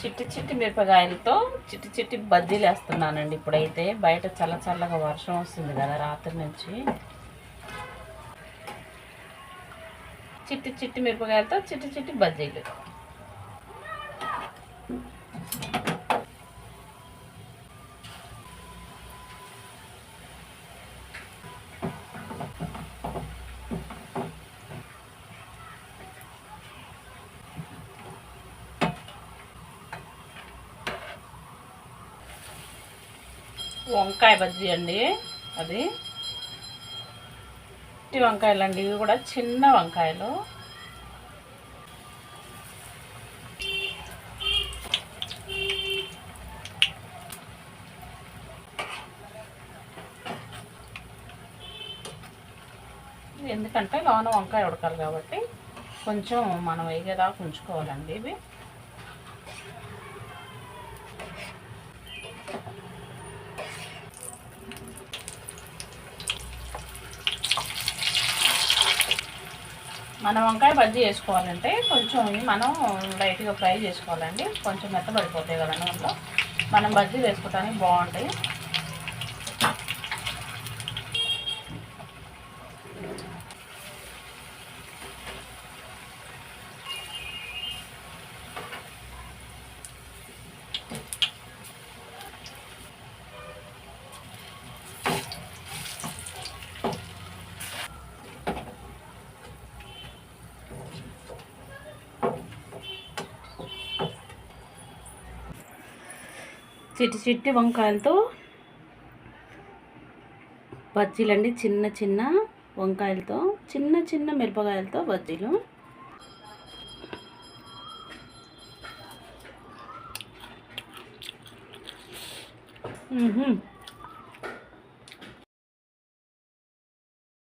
చిట్టి చిట్టి మిరపకాయలతో చిట్టి చిట్టి బజ్జీలు వేస్తున్నానండి. ఇప్పుడైతే బయట చల్ల చల్లగా వర్షం వస్తుంది కదా రాత్రి నుంచి. చిట్టి చిట్టి మిరపకాయలతో చిట్టి చిట్టి బజ్జీలు. వంకాయ బజ్జీ అండి. అది వంకాయలు అండి. ఇవి కూడా చిన్న వంకాయలు. ఎందుకంటే లోన వంకాయ ఉడకాలి కాబట్టి కొంచెం మనం వేగేదాకా ఉంచుకోవాలండి. ఇవి మన వంకాయ బజ్జీ వేసుకోవాలంటే కొంచెం మనం లైట్గా ఫ్రై చేసుకోవాలండి. కొంచెం మెత్తబడిపోతాయి కదా నూనెలో. మనం బజ్జీ వేసుకోవడానికి బాగుంటాయి. చిట్టి చిట్టి వంకాయలతో బజ్జీలండి. చిన్న చిన్న వంకాయలతో చిన్న చిన్న మిరపకాయలతో బజ్జీలు.